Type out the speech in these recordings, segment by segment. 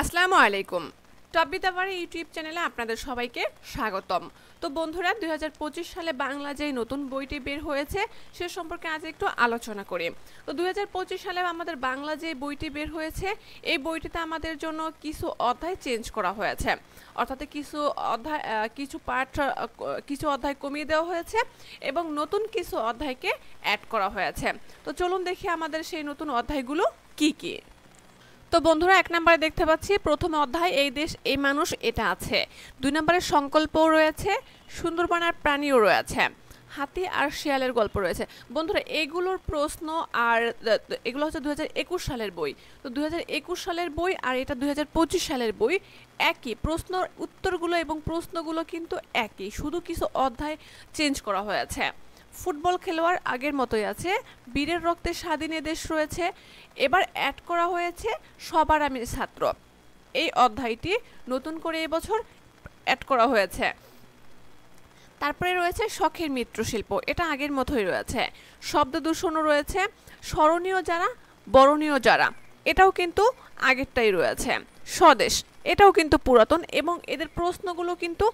আসসালামু আলাইকুম। Top বিতাবারে YouTube চ্যানেলে আপনাদের সবাইকে স্বাগতম। তো বন্ধুরা ২০২৫ সালে বাংলা যে নতুন বইটি বের হয়েছে সে সম্পর্কে আজ একটু আলোচনা করি। তো ২০২৫ সালে আমাদের বাংলা যে বইটি বের হয়েছে এই বইটিতে আমাদের জন্য কিছু অধ্যায় চেঞ্জ করা হয়েছে, অর্থাৎ কিছু অধ্যায় কমিয়ে দেওয়া হয়েছে এবং নতুন কিছু অধ্যায়কে অ্যাড করা হয়েছে। তো চলুন দেখি আমাদের সেই নতুন অধ্যায়গুলো কি কি। তো বন্ধুরা ১ নম্বরে দেখতে পাচ্ছি প্রথম অধ্যায় এই দেশ এই মানুষ এটা আছে। ২ নম্বরে সংকল্পও রয়েছে, সুন্দরবন আর প্রাণীও রয়েছে, হাতি আর শিয়ালের গল্প রয়েছে। বন্ধুরা এগুলোর প্রশ্ন আর এগুলো হচ্ছে ২০২১ সালের বই। তো ২০২১ সালের বই আর এটা ২০২৫ সালের বই একই, প্রশ্ন উত্তরগুলো এবং প্রশ্নগুলো কিন্তু একই, শুধু কিছু অধ্যায় চেঞ্জ করা হয়েছে। ফুটবল খেলোয়াড় আগের মতোই আছে, বীরের রক্তে স্বাধীন দেশ রয়েছে, এবার অ্যাড করা হয়েছে সবার আমি ছাত্র। এই অধ্যায়টি নতুন করে এবছর অ্যাড করা হয়েছে। তারপরে রয়েছে শখের মৃৎশিল্প, এটা আগের মতোই রয়েছে। শব্দ দূষণও রয়েছে, স্মরণীয় যারা বরণীয় যারা, এটাও কিন্তু আগেরটাই রয়েছে। স্বদেশ এটাও কিন্তু পুরাতন এবং এদের প্রশ্নগুলো কিন্তু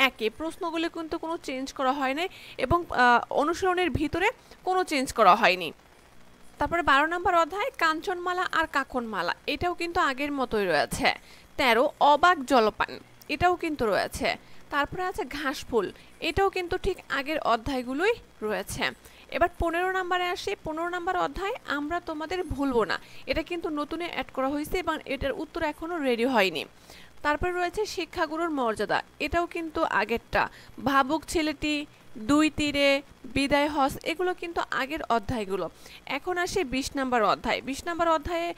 একই, প্রশ্নগুলো কিন্তু কোনো চেঞ্জ করা হয়নি এবং অনুশীলনের ভিতরে কোনো চেঞ্জ করা হয়নি। তারপরে ১২ নম্বর অধ্যায় কাঞ্চনমালা আর কাকনমালা, এটাও কিন্তু আগের মতোই রয়েছে। ১৩ অবাক জলপান, এটাও কিন্তু রয়েছে। তারপরে আছে ঘাসফুল, এটাও কিন্তু ঠিক আগের অধ্যায়গুলোই রয়েছে। এবার ১৫ নম্বরে আসি। ১৫ নম্বর অধ্যায় আমরা তোমাদের ভুলবো না, এটা কিন্তু নতুন অ্যাড করা হয়েছে এবং এটার উত্তর এখনো রেডি হয়নি। তারপরে রয়েছে শিক্ষাগুরুর মর্যাদা, এটাও কিন্তু আগেরটা। ভাবুক ছেলেটি, দুই তীরে, বিদায় হস, এগুলো কিন্তু আগের অধ্যায়গুলো। এখন আসে ২০ নম্বর অধ্যায়। ২০ নম্বর অধ্যায়ে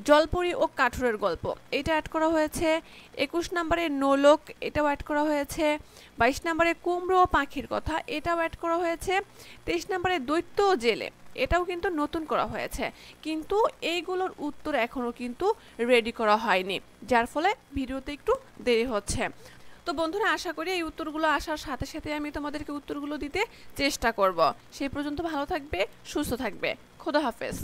জলপরি ও কাঠুরের গল্প, এটা অ্যাড করা হয়েছে। ২১ নম্বরে নোলক, এটাও অ্যাড করা হয়েছে। ২২ নম্বরে কুমড়ো ও পাখির কথা, এটাও অ্যাড করা হয়েছে। ২৩ নম্বরে দৈত্য ও জেলে, এটাও কিন্তু নতুন করা হয়েছে, কিন্তু এইগুলোর উত্তর এখনো কিন্তু রেডি করা হয়নি, যার ফলে ভিডিওতে একটু দেরি হচ্ছে। তো বন্ধুরা আশা করি এই উত্তরগুলো আসার সাথে সাথে আমি তোমাদেরকে উত্তরগুলো দিতে চেষ্টা করব। সেই পর্যন্ত ভালো থাকবে, সুস্থ থাকবে। খোদা হাফেজ।